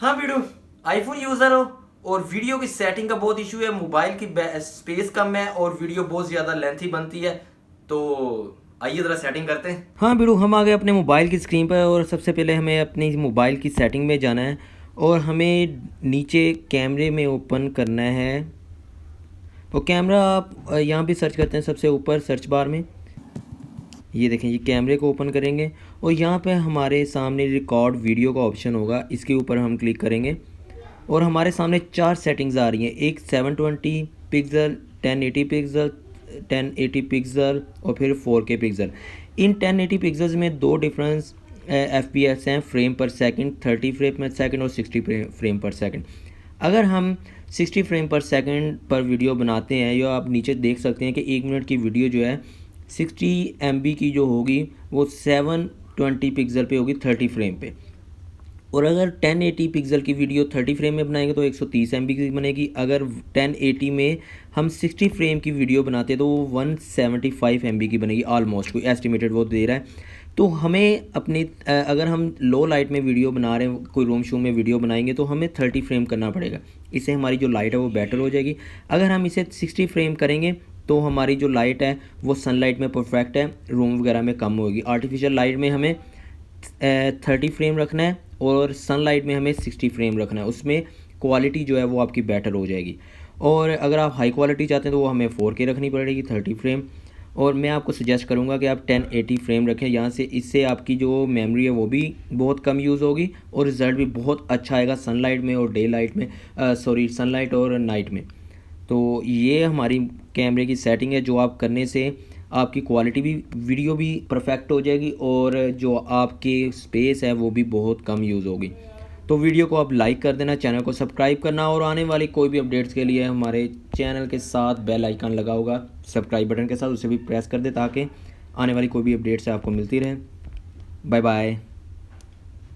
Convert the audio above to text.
हाँ video iPhone user हो और वीडियो की सेटिंग का बहुत इशू है, मोबाइल की स्पेस कम है और वीडियो बहुत ज़्यादा लेंथी बनती है, तो आइए ज़रा सेटिंग करते हैं। हाँ बिड़ू, हम आ गए अपने मोबाइल की स्क्रीन पर और सबसे पहले हमें अपनी मोबाइल की सेटिंग में जाना है और हमें नीचे कैमरे में ओपन करना है। और कैमरा आप यहाँ भी सर्च करते हैं सबसे ऊपर सर्च बार में, ये देखें, ये कैमरे को ओपन करेंगे और यहाँ पे हमारे सामने रिकॉर्ड वीडियो का ऑप्शन होगा, इसके ऊपर हम क्लिक करेंगे और हमारे सामने 4 सेटिंग्स आ रही हैं। एक 720 पिक्सल, 1080 पिक्सल, 1080 पिक्सल और फिर 4K पिक्सल। इन 1080 पिक्सल्स में दो डिफरेंस FPS हैं, फ्रेम पर सेकंड, 30 फ्रेम पर सेकंड और 60 फ्रेम पर सेकंड। अगर हम 60 फ्रेम पर सेकंड पर वीडियो बनाते हैं, या आप नीचे देख सकते हैं कि 1 मिनट की वीडियो जो है 60 MB की जो होगी वो 720 पिक्सल पे होगी 30 फ्रेम पे। और अगर 1080 पिक्सल की वीडियो 30 फ्रेम में बनाएंगे तो 130 MB की बनेगी। अगर 1080 में हम 60 फ्रेम की वीडियो बनाते हैं तो वो 175 MB की बनेगी ऑलमोस्ट, कोई एस्टिमेटेड वो दे रहा है। तो हमें अपनी अगर हम लो लाइट में वीडियो बना रहे हैं, कोई रूम शूम में वीडियो बनाएंगे तो हमें 30 फ्रेम करना पड़ेगा, इससे हमारी जो लाइट है वो बेटर हो जाएगी। अगर हम इसे 60 फ्रेम करेंगे तो हमारी जो लाइट है वो सनलाइट में परफेक्ट है, रूम वगैरह में कम होगी। आर्टिफिशियल लाइट में हमें 30 फ्रेम रखना है और सनलाइट में हमें 60 फ्रेम रखना है, उसमें क्वालिटी जो है वो आपकी बेटर हो जाएगी। और अगर आप हाई क्वालिटी चाहते हैं तो वो हमें 4K रखनी पड़ेगी 30 फ्रेम। और मैं आपको सजेस्ट करूंगा कि आप 1080 फ्रेम रखें यहाँ से, इससे आपकी जो मेमोरी है वो भी बहुत कम यूज़ होगी और रिज़ल्ट भी बहुत अच्छा आएगा सनलाइट में और डे लाइट में, सनलाइट और नाइट में। तो ये हमारी कैमरे की सेटिंग है, जो आप करने से आपकी क्वालिटी भी, वीडियो भी परफेक्ट हो जाएगी और जो आपकी स्पेस है वो भी बहुत कम यूज़ होगी। तो वीडियो को आप लाइक कर देना, चैनल को सब्सक्राइब करना और आने वाली कोई भी अपडेट्स के लिए हमारे चैनल के साथ बेल आइकन लगा होगा सब्सक्राइब बटन के साथ, उसे भी प्रेस कर दे ताकि आने वाली कोई भी अपडेट्स आपको मिलती रहे। Bye bye.